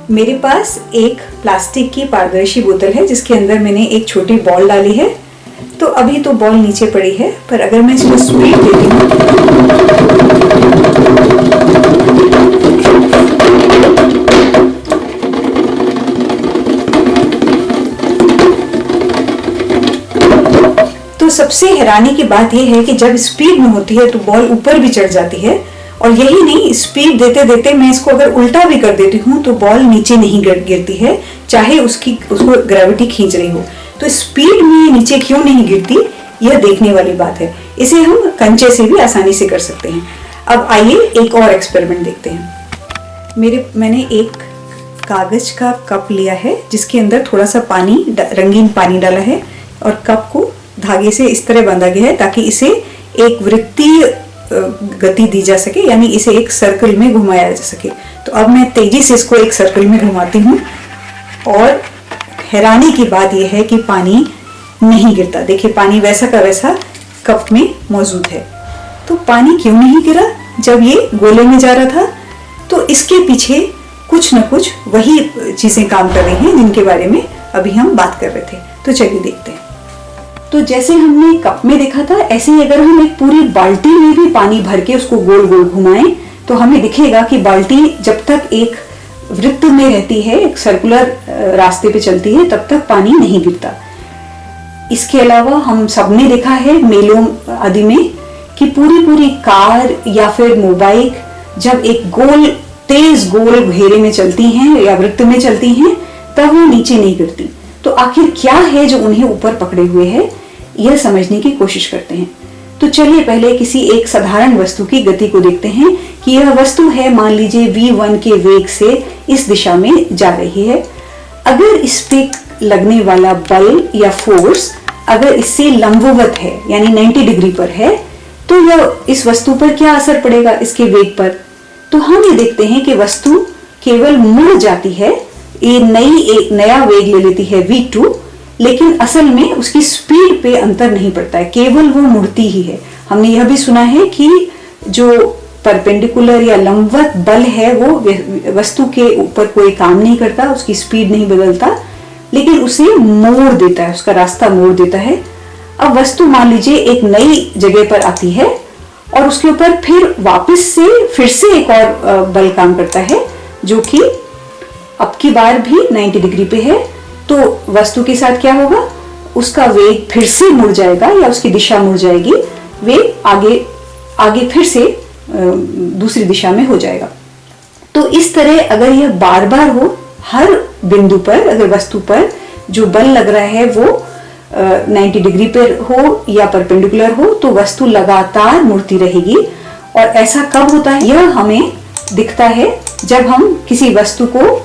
मेरे पास एक प्लास्टिक की पारदर्शी बोतल है जिसके अंदर मैंने एक छोटी बॉल डाली है। तो अभी तो बॉल नीचे पड़ी है, पर अगर मैं इसको स्पीड देती हूँ तो सबसे हैरानी की बात यह है कि जब स्पीड में होती है तो बॉल ऊपर भी चढ़ जाती है। और यही नहीं, स्पीड देते देते मैं इसको अगर उल्टा भी कर देती हूँ तो बॉल नीचे नहीं गिरती है, चाहे उसको ग्रेविटी खींच रही हो। तो स्पीड में नीचे क्यों नहीं गिरती, यह देखने वाली बात है। इसे हम कंचे से भी आसानी से कर सकते हैं। अब आइए एक और एक्सपेरिमेंट देखते हैं। मैंने एक कागज का कप लिया है जिसके अंदर थोड़ा सा पानी, रंगीन पानी डाला है और कप को धागे से इस तरह बांधा गया है ताकि इसे एक वृत्तीय गति दी जा सके, यानी इसे एक सर्कल में घुमाया जा सके। तो अब मैं तेजी से इसको एक सर्कल में घुमाती हूँ और हैरानी की बात यह है कि पानी नहीं गिरता। देखिए, पानी वैसा का वैसा कप में मौजूद है। तो पानी क्यों नहीं गिरा जब ये गोले में जा रहा था? तो इसके पीछे कुछ न कुछ वही चीजें काम कर रही हैं जिनके बारे में अभी हम बात कर रहे थे। तो चलिए देखते हैं। तो जैसे हमने कप में देखा था, ऐसे ही अगर हम एक पूरी बाल्टी में भी पानी भर के उसको गोल गोल घुमाएं तो हमें दिखेगा कि बाल्टी जब तक एक वृत्त में रहती है, एक सर्कुलर रास्ते पे चलती है, तब तक पानी नहीं गिरता। इसके अलावा हम सबने देखा है मेलों आदि में कि पूरी कार या फिर मोबाइल जब एक तेज गोल घेरे में चलती हैं या वृत्त में चलती हैं तब वो नीचे नहीं गिरती। तो आखिर क्या है जो उन्हें ऊपर पकड़े हुए है, यह समझने की कोशिश करते हैं। तो चलिए पहले किसी एक साधारण वस्तु की गति को देखते हैं कि यह वस्तु है, मान लीजिए v1 के वेग से इस दिशा में जा रही है। अगर इस पे लगने वाला बल या फोर्स अगर इससे लंबवत है, यानी 90 डिग्री पर है, तो यह इस वस्तु पर क्या असर पड़ेगा इसके वेग पर? तो हम ये देखते हैं कि वस्तु केवल मुड़ जाती है, एक नया वेग ले लेती है v2, लेकिन असल में उसकी स्पीड पे अंतर नहीं पड़ता है, केवल वो मुड़ती ही है। हमने यह भी सुना है कि जो परपेंडिकुलर या लंबवत बल है वो वस्तु के ऊपर कोई काम नहीं करता, उसकी स्पीड नहीं बदलता, लेकिन उसे मोड़ देता है, उसका रास्ता मोड़ देता है। अब वस्तु मान लीजिए एक नई जगह पर आती है और उसके ऊपर फिर से एक और बल काम करता है जो कि अब की बार भी 90 डिग्री पे है। तो वस्तु के साथ क्या होगा, उसका वेग फिर से मुड़ जाएगा या उसकी दिशा मुड़ जाएगी, वेग आगे फिर से दूसरी दिशा में हो जाएगा। तो इस तरह अगर यह बार बार हो, हर बिंदु पर अगर वस्तु पर जो बल लग रहा है वो 90 डिग्री पर हो या परपेंडिकुलर हो, तो वस्तु लगातार मुड़ती रहेगी। और ऐसा कब होता है? यह हमें दिखता है जब हम किसी वस्तु को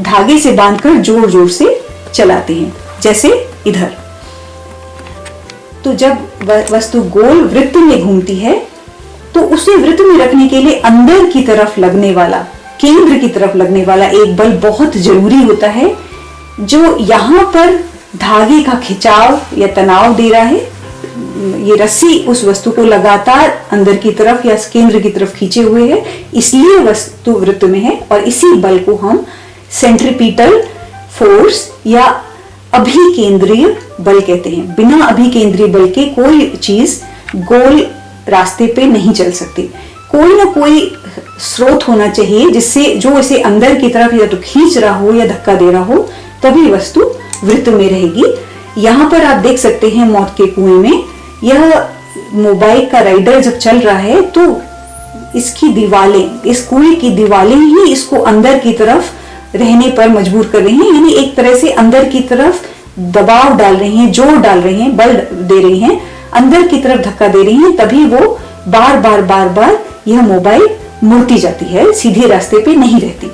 धागे से बांधकर जोर जोर से चलाते हैं, जैसे इधर। तो जब वस्तु गोल वृत्त में घूमती है तो उसे वृत्त में रखने के लिए अंदर की तरफ लगने वाला, केंद्र की तरफ लगने वाला एक बल बहुत जरूरी होता है, जो यहाँ पर धागे का खिंचाव या तनाव दे रहा है। ये रस्सी उस वस्तु को लगातार अंदर की तरफ या केंद्र की तरफ खींचे हुए है, इसलिए वस्तु वृत्त में है। और इसी बल को हम सेंट्रीपिटल फोर्स या अभिकेंद्रीय बल कहते हैं। बिना अभिकेंद्रीय बल के कोई चीज गोल रास्ते पे नहीं चल सकती। कोई ना कोई स्रोत होना चाहिए जिससे जो इसे अंदर की तरफ या तो खींच रहा हो या धक्का दे रहा हो, तभी वस्तु वृत्त में रहेगी। यहाँ पर आप देख सकते हैं मौत के कुएं में, यह मोबाइल का राइडर जब चल रहा है तो इसकी दीवारें, इस कुएं की दीवारें ही इसको अंदर की तरफ रहने पर मजबूर कर रही हैं, यानी एक तरह से अंदर की तरफ दबाव डाल रही हैं, जोर डाल रही हैं, बल दे रही हैं, अंदर की तरफ धक्का दे रही हैं, तभी वो बार बार यह मोबाइल मुड़ती जाती है, सीधे रास्ते पे नहीं रहती।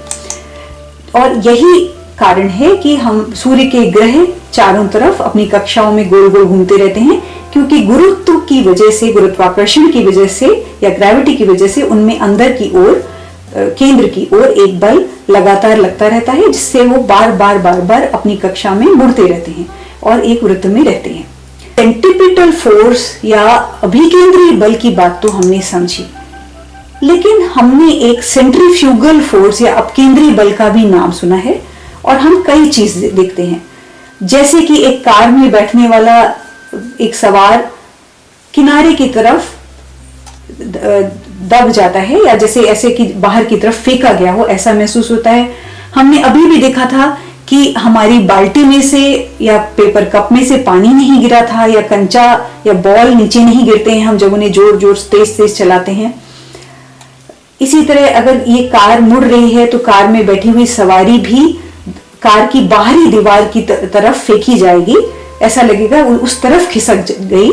और यही कारण है कि हम सूर्य के ग्रह चारों तरफ अपनी कक्षाओं में गोल गोल घूमते रहते हैं, क्योंकि गुरुत्व की वजह से, गुरुत्वाकर्षण की वजह से या ग्रेविटी की वजह से उनमें अंदर की ओर, केंद्र की ओर एक बल लगातार लगता रहता है, जिससे वो बार बार अपनी कक्षा में मुड़ते रहते हैं और एक वृत्त में रहते हैं। सेंट्रीपिटल फोर्स या अभिकेंद्रीय बल की बात तो हमने समझी। लेकिन हमने एक सेंट्रीफ्यूगल फोर्स या अपकेंद्री बल का भी नाम सुना है और हम कई चीज देखते हैं, जैसे कि एक कार में बैठने वाला एक सवार किनारे की तरफ दब जाता है या जैसे ऐसे कि बाहर की तरफ फेंका गया हो ऐसा महसूस होता है। हमने अभी भी देखा था कि हमारी बाल्टी में से या पेपर कप में से पानी नहीं गिरा था या कंचा या बॉल नीचे नहीं गिरते हैं हम जब उन्हें जोर जोर तेज तेज चलाते हैं। इसी तरह अगर ये कार मुड़ रही है तो कार में बैठी हुई सवारी भी कार की बाहरी दीवार की तरफ फेंकी जाएगी, ऐसा लगेगा उस तरफ खिसक गई।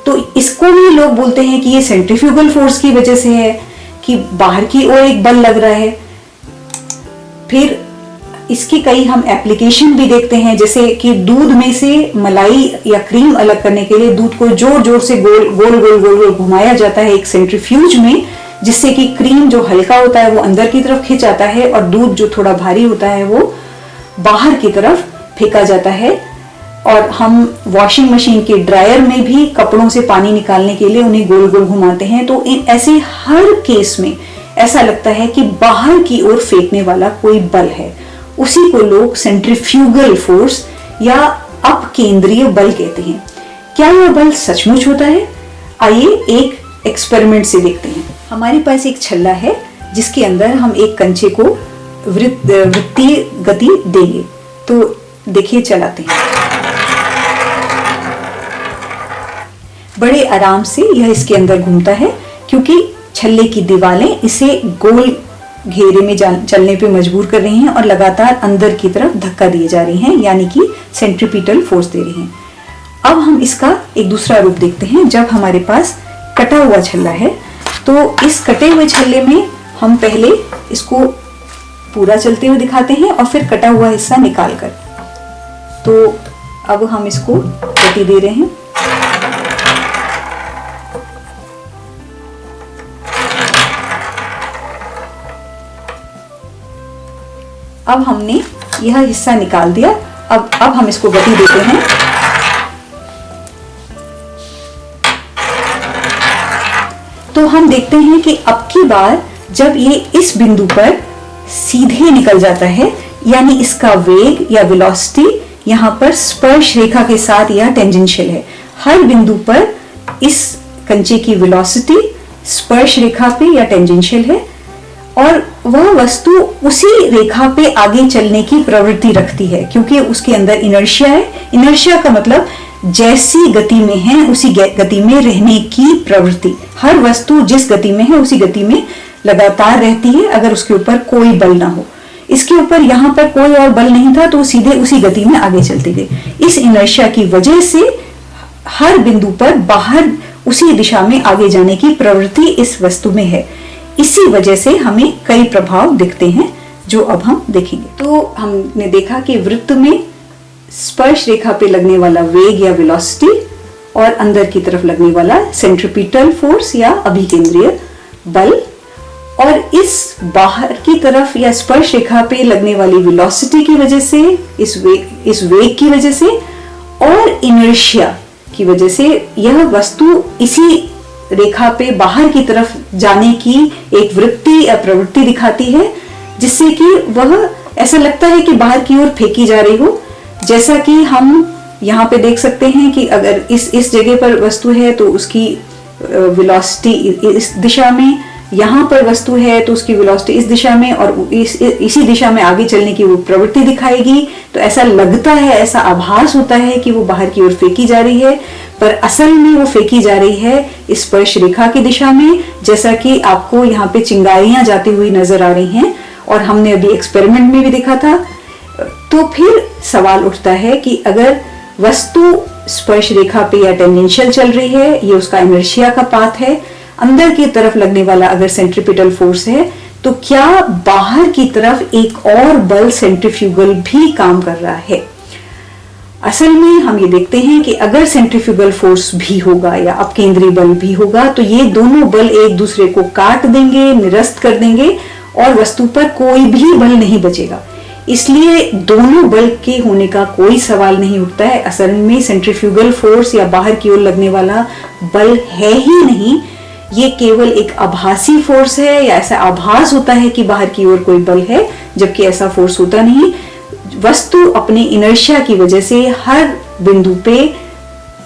तो इसको भी लोग बोलते हैं कि ये सेंट्रीफ्यूगल फोर्स की वजह से है कि बाहर की ओर एक बल लग रहा है। फिर इसकी कई हम एप्लीकेशन भी देखते हैं, जैसे कि दूध में से मलाई या क्रीम अलग करने के लिए दूध को जोर जोर से गोल गोल गोल गोल गोल घुमाया जाता है एक सेंट्रीफ्यूज में, जिससे कि क्रीम जो हल्का होता है वो अंदर की तरफ खिंच आता है और दूध जो थोड़ा भारी होता है वो बाहर की तरफ फेंका जाता है। और हम वॉशिंग मशीन के ड्रायर में भी कपड़ों से पानी निकालने के लिए उन्हें गोल गोल घुमाते हैं। तो ऐसे हर केस में ऐसा लगता है कि बाहर की ओर फेंकने वाला कोई बल है, उसी को लोग सेंट्रीफ्यूगल फोर्स या अपकेंद्रीय बल कहते हैं। क्या यह बल सचमुच होता है? आइए एक एक्सपेरिमेंट से देखते हैं। हमारे पास एक छल्ला है जिसके अंदर हम एक कंचे को वृत्तीय गति देंगे। तो देखिए, चलाते हैं। बड़े आराम से यह इसके अंदर घूमता है क्योंकि छल्ले की दीवारें इसे गोल घेरे में चलने पे मजबूर कर रही हैं और लगातार अंदर की तरफ धक्का दिए जा रही हैं, यानी कि सेंट्रीपिटल फोर्स दे रही हैं। अब हम इसका एक दूसरा रूप देखते हैं। जब हमारे पास कटा हुआ छल्ला है तो इस कटे हुए छल्ले में हम पहले इसको पूरा चलते हुए दिखाते हैं और फिर कटा हुआ हिस्सा निकाल कर। तो अब हम इसको गति दे रहे हैं। अब हमने यह हिस्सा निकाल दिया। अब हम इसको गति देते हैं। तो हम देखते हैं कि अब की बार जब ये इस बिंदु पर सीधे निकल जाता है, यानी इसका वेग या वेलोसिटी यहाँ पर स्पर्श रेखा के साथ या टेंजेंशियल है। हर बिंदु पर इस कंचे की वेलोसिटी स्पर्श रेखा पे या टेंजेंशियल है और वह वस्तु उसी रेखा पे आगे चलने की प्रवृत्ति रखती है क्योंकि उसके अंदर इनर्शिया है। इनर्शिया का मतलब जैसी गति में है उसी गति में रहने की प्रवृत्ति। हर वस्तु जिस गति में है उसी गति में लगातार रहती है अगर उसके ऊपर कोई बल ना हो। इसके ऊपर यहाँ पर कोई और बल नहीं था तो सीधे उसी गति में आगे चलती गई। इस इनर्शिया की वजह से हर बिंदु पर बाहर उसी दिशा में आगे जाने की प्रवृत्ति इस वस्तु में है। इसी वजह से हमें कई प्रभाव दिखते हैं जो अब हम देखेंगे। तो हमने देखा कि वृत्त में स्पर्श रेखा पे लगने वाला वेग या वेलोसिटी और अंदर की तरफ लगने वाला सेंट्रीपिटल फोर्स या अभिकेंद्रीय बल, और इस बाहर की तरफ या स्पर्श रेखा पे लगने वाली वेलोसिटी की वजह से, इस वेग की वजह से और इनर्शिया की वजह से यह वस्तु इसी रेखा पे बाहर की तरफ जाने की एक वृत्ति या प्रवृत्ति दिखाती है, जिससे कि वह ऐसा लगता है कि बाहर की ओर फेंकी जा रही हो। जैसा कि हम यहाँ पे देख सकते हैं कि अगर इस जगह पर वस्तु है तो उसकी वेलोसिटी इस दिशा में, यहाँ पर वस्तु है तो उसकी वेलोसिटी इस दिशा में और इसी दिशा में आगे चलने की वो प्रवृत्ति दिखाएगी। तो ऐसा लगता है, ऐसा आभास होता है कि वो बाहर की ओर फेंकी जा रही है, पर असल में वो फेंकी जा रही है स्पर्श रेखा की दिशा में, जैसा कि आपको यहाँ पे चिंगारियां जाती हुई नजर आ रही हैं और हमने अभी एक्सपेरिमेंट में भी देखा था। तो फिर सवाल उठता है कि अगर वस्तु स्पर्श रेखा पे या टेंजेंशियल चल रही है, ये उसका इनर्शिया का पाथ है, अंदर की तरफ लगने वाला अगर सेंट्रीपिटल फोर्स है, तो क्या बाहर की तरफ एक और बल सेंट्रीफ्यूगल भी काम कर रहा है? असल में हम ये देखते हैं कि अगर सेंट्रीफ्यूगल फोर्स भी होगा या अपकेंद्रीय बल भी होगा तो ये दोनों बल एक दूसरे को काट देंगे, निरस्त कर देंगे और वस्तु पर कोई भी बल नहीं बचेगा। इसलिए दोनों बल के होने का कोई सवाल नहीं उठता है। असल में सेंट्रीफ्यूगल फोर्स या बाहर की ओर लगने वाला बल है ही नहीं, ये केवल एक आभासी फोर्स है, या ऐसा आभास होता है कि बाहर की ओर कोई बल है, जबकि ऐसा फोर्स होता नहीं। वस्तु अपने इनर्शिया की वजह से हर बिंदु पे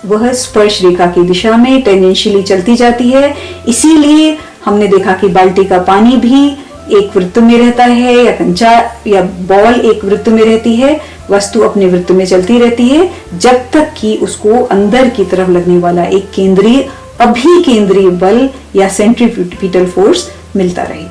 वह स्पर्श रेखा की दिशा में टेंजेंशियली चलती जाती है। इसीलिए हमने देखा कि बाल्टी का पानी भी एक वृत्त में रहता है, या कंचा या बॉल एक वृत्त में रहती है, वस्तु अपने वृत्त में चलती रहती है जब तक कि उसको अंदर की तरफ लगने वाला एक केंद्रीय अभिकेंद्रीय बल या सेंट्रीपिटल फोर्स मिलता रहे।